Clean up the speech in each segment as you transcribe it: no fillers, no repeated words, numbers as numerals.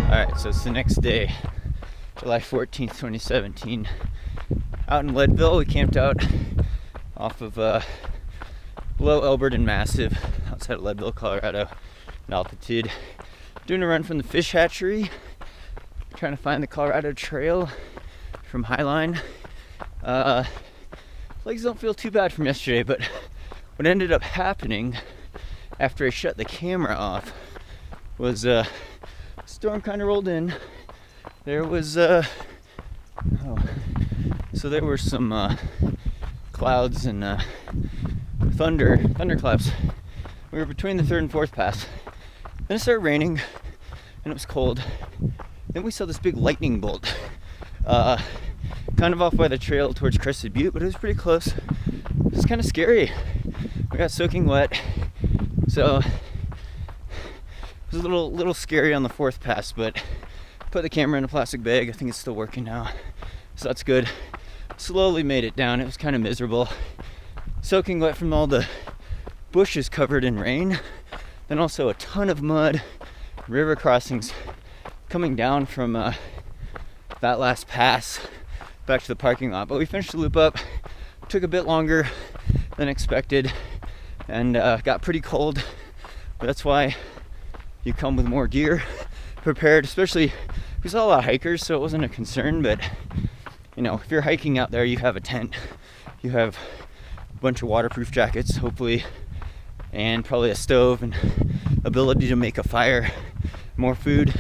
Alright, so it's the next day, July 14th, 2017. Out in Leadville, we camped out off of below Elbert and Massive, outside of Leadville, Colorado, in altitude. Doing a run from the fish hatchery, trying to find the Colorado Trail from Highline. Legs don't feel too bad from yesterday, but what ended up happening after I shut the camera off was storm kind of rolled in. There was there were some clouds and thunderclaps. We were between the third and fourth pass. Then it started raining and it was cold. Then we saw this big lightning bolt kind of off by the trail towards Crested Butte, but it was pretty close. It was kind of scary. We got soaking wet, so it was a little scary on the fourth pass, but put the camera in a plastic bag. I think it's still working now, so that's good. Slowly made it down. It was kind of miserable, soaking wet from all the bushes covered in rain, then also a ton of mud, river crossings coming down from that last pass back to the parking lot. But we finished the loop up. Took a bit longer than expected and got pretty cold, but that's why you come with more gear prepared. Especially, we saw a lot of hikers, so it wasn't a concern, but you know, if you're hiking out there, you have a tent, you have a bunch of waterproof jackets, hopefully, and probably a stove and ability to make a fire, more food.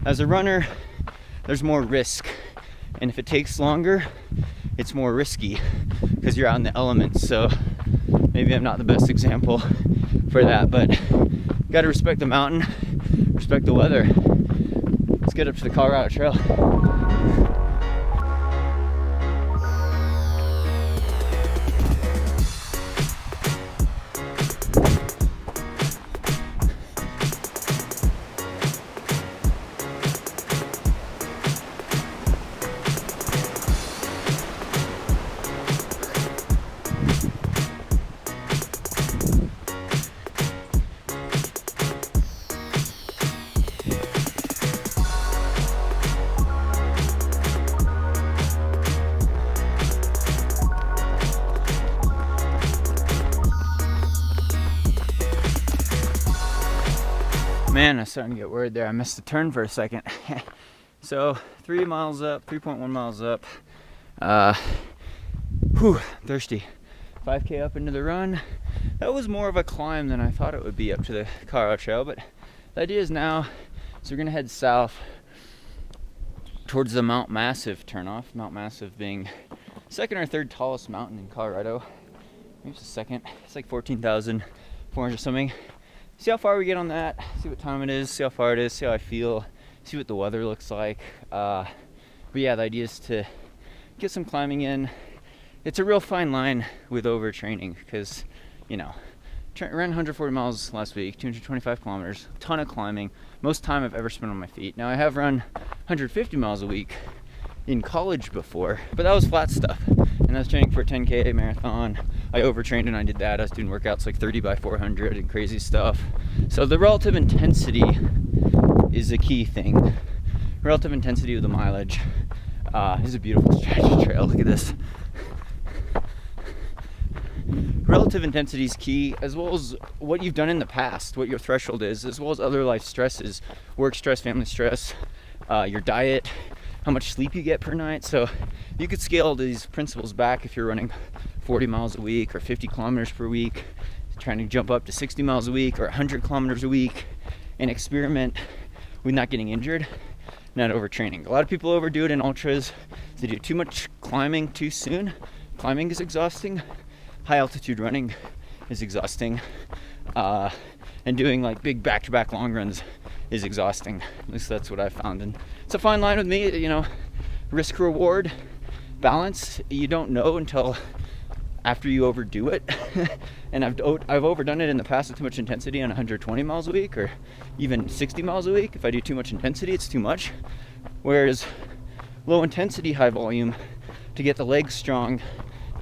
As a runner, there's more risk, and if it takes longer, it's more risky because you're out in the elements. So maybe I'm not the best example for that, but you gotta respect the mountain, respect the weather. Let's get up to the Colorado Trail. Man, I'm starting to get worried there. I missed the turn for a second. So 3 miles up, 3.1 miles up. Thirsty. 5K up into the run. That was more of a climb than I thought it would be up to the Colorado Trail, but the idea is now, so we're gonna head south towards the Mount Massive turnoff. Mount Massive being second or third tallest mountain in Colorado. Maybe it's the second. It's like 14,400 something. See how far we get on that, see what time it is, see how far it is, see how I feel, see what the weather looks like. But yeah, the idea is to get some climbing in. It's a real fine line with overtraining because, you know, ran 140 miles last week, 225 kilometers, a ton of climbing, most time I've ever spent on my feet. Now I have run 150 miles a week in college before, but that was flat stuff. And I was training for a 10K marathon. I overtrained and I did that. I was doing workouts like 30 by 400 and crazy stuff. So the relative intensity is a key thing. Relative intensity of the mileage is a beautiful strategy trail. Look at this. Relative intensity is key, as well as what you've done in the past, what your threshold is, as well as other life stresses, work stress, family stress, your diet, how much sleep you get per night. So you could scale these principles back if you're running 40 miles a week or 50 kilometers per week, trying to jump up to 60 miles a week or 100 kilometers a week, and experiment with not getting injured, not overtraining. A lot of people overdo it in ultras. They do too much climbing too soon. Climbing is exhausting. High altitude running is exhausting. And doing like big back-to-back long runs is exhausting. At least that's what I found. And it's a fine line with me, you know, risk reward balance. You don't know until after you overdo it. And I've overdone it in the past with too much intensity on 120 miles a week or even 60 miles a week. If I do too much intensity, it's too much. Whereas low intensity, high volume, to get the legs strong,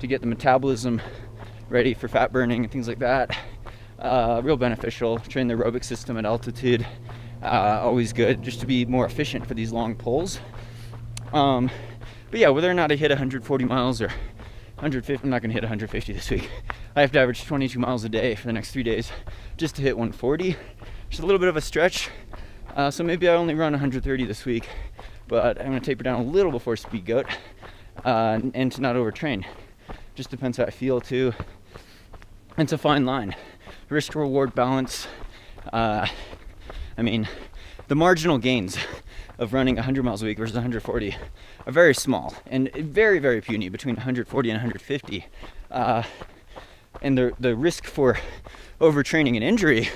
to get the metabolism ready for fat burning and things like that, real beneficial. Train the aerobic system at altitude, Always good just to be more efficient for these long pulls. But yeah, whether or not I hit 140 miles or 150, I'm not going to hit 150 this week. I have to average 22 miles a day for the next 3 days just to hit 140. Just a little bit of a stretch. So maybe I only run 130 this week, but I'm going to taper down a little before speed goat and to not overtrain. Just depends how I feel too. It's a fine line. Risk reward balance. I mean, the marginal gains of running 100 miles a week versus 140 are very small and very, very puny between 140 and 150. And the risk for overtraining and injury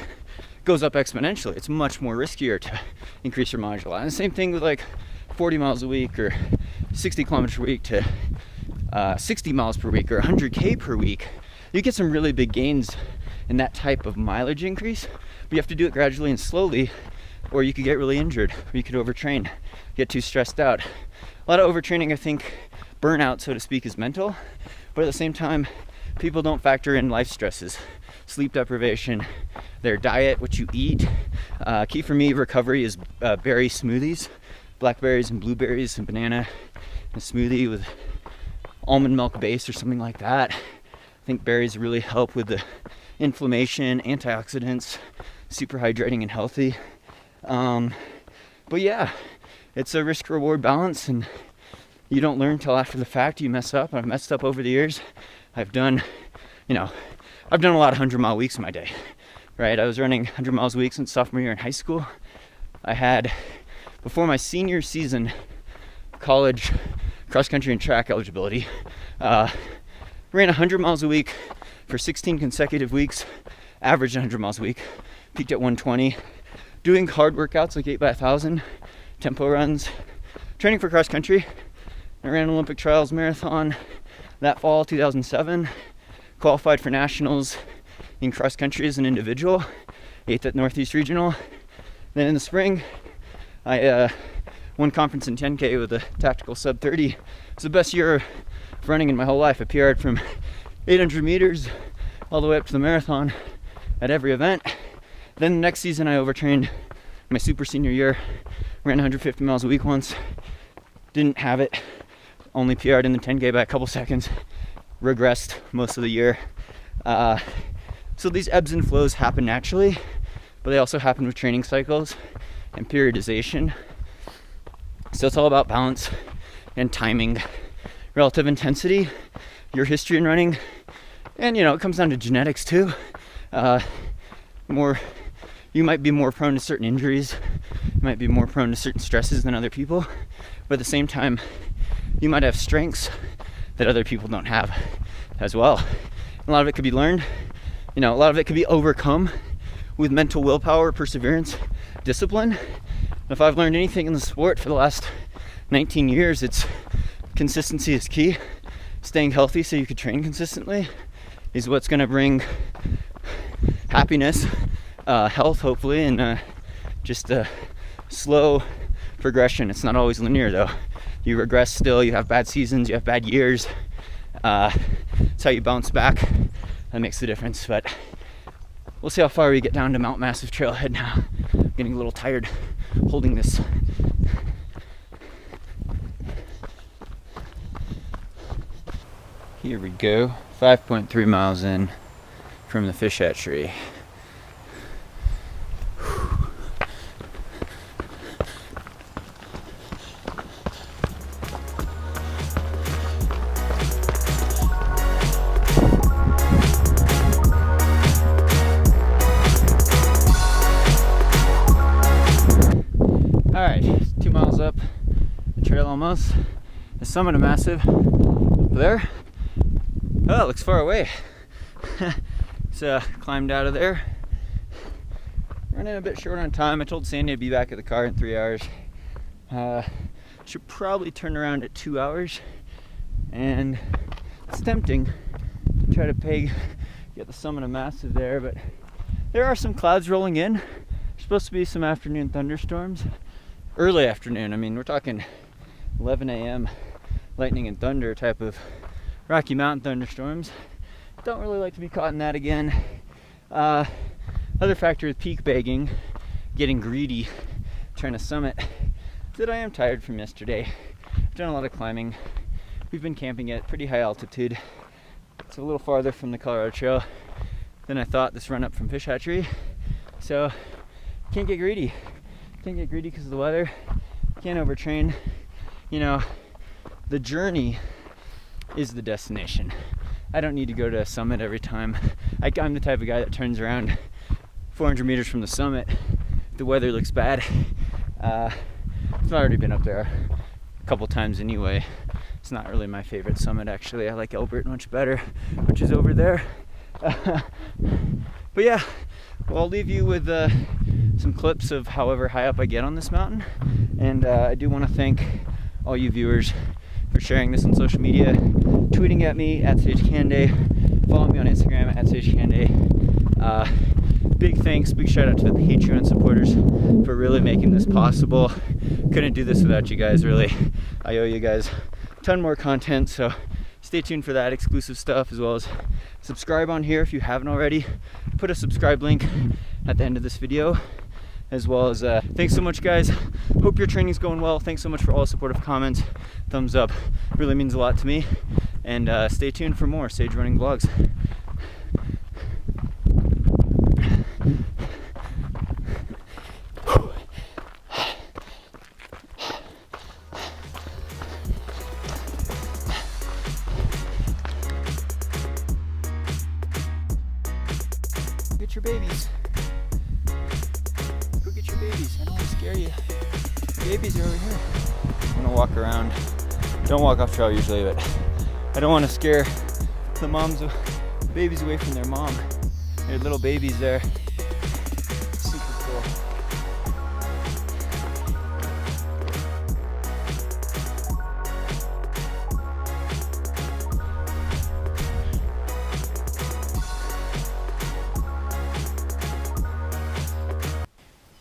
goes up exponentially. It's much more riskier to increase your moduli. And the same thing with like 40 miles a week or 60 kilometers per week to 60 miles per week or 100K per week. You get some really big gains in that type of mileage increase, but you have to do it gradually and slowly, or you could get really injured, or you could overtrain, get too stressed out. A lot of overtraining, I think, burnout, so to speak, is mental, but at the same time, people don't factor in life stresses, sleep deprivation, their diet, what you eat. Key for me, recovery is berry smoothies, blackberries and blueberries and banana, and a smoothie with almond milk base or something like that. I think berries really help with the inflammation, antioxidants, super hydrating and healthy. But yeah, it's a risk reward balance, and you don't learn till after the fact. You mess up. I've messed up over the years. I've done a lot of 100-mile weeks in my day, right? I was running 100 miles a week since sophomore year in high school. I had, before my senior season, college cross country and track eligibility, ran 100 miles a week for 16 consecutive weeks, averaged 100 miles a week, peaked at 120, doing hard workouts like 8x1000, tempo runs, training for cross country. I ran Olympic trials marathon that fall, 2007, qualified for nationals in cross country as an individual, 8th at Northeast Regional. Then in the spring, I won conference in 10K with a tactical sub 30. It was the best year of running in my whole life. I PR'd from 800 meters all the way up to the marathon at every event. Then the next season I overtrained my super senior year, ran 150 miles a week once, didn't have it, only PR'd in the 10K by a couple seconds, regressed most of the year. So these ebbs and flows happen naturally, but they also happen with training cycles and periodization. So it's all about balance and timing, relative intensity, your history in running, and it comes down to genetics too. You might be more prone to certain injuries, you might be more prone to certain stresses than other people, but at the same time, you might have strengths that other people don't have as well. And a lot of it could be learned, a lot of it could be overcome with mental willpower, perseverance, discipline. If I've learned anything in the sport for the last 19 years, it's consistency is key. Staying healthy so you can train consistently is what's going to bring happiness, health hopefully, and just a slow progression. It's not always linear though. You regress still, you have bad seasons, you have bad years. It's how you bounce back that makes the difference. But we'll see how far we get down to Mount Massive Trailhead now. I'm getting a little tired holding this. Here we go, 5.3 miles in from the fish hatchery. Alright, 2 miles up the trail almost. The summit of Massive up there. Oh, it looks far away. So climbed out of there. Running a bit short on time. I told Sandy I'd be back at the car in 3 hours. Should probably turn around at 2 hours. And it's tempting to try to get the summit of Massive there, but there are some clouds rolling in. There's supposed to be some afternoon thunderstorms. Early afternoon, I mean, we're talking 11 a.m. lightning and thunder type of Rocky Mountain thunderstorms. Don't really like to be caught in that again. Other factor with peak bagging getting greedy trying to summit that I am tired from yesterday. I've done a lot of climbing. We've been camping at pretty high altitude. It's a little farther from the Colorado Trail than I thought, this run up from Fish Hatchery. So can't get greedy. Can't get greedy because of the weather. Can't overtrain. You know, the journey is the destination. I don't need to go to a summit every time. I'm the type of guy that turns around 400 meters from the summit. The weather looks bad. I've already been up there a couple times anyway. It's not really my favorite summit, actually. I like Elbert much better, which is over there. But yeah, well, I'll leave you with some clips of however high up I get on this mountain. And I do want to thank all you viewers for sharing this on social media, tweeting at me at SageCanday, follow me on Instagram at SageCanday. Big thanks, big shout out to the Patreon supporters for really making this possible. Couldn't do this without you guys, really. I owe you guys a ton more content, so stay tuned for that exclusive stuff, as well as subscribe on here if you haven't already. Put a subscribe link at the end of this video, as well as thanks so much, guys. Hope your training's going well. Thanks so much for all the supportive comments. Thumbs up really means a lot to me. And stay tuned for more Sage running vlogs. Get your babies. Go get your babies. I don't want to scare you. The babies are over here. I'm gonna walk around. Don't walk off trail usually, but I don't want to scare the babies away from their mom. They're little babies there. Super cool.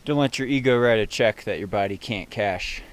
Don't let your ego write a check that your body can't cash.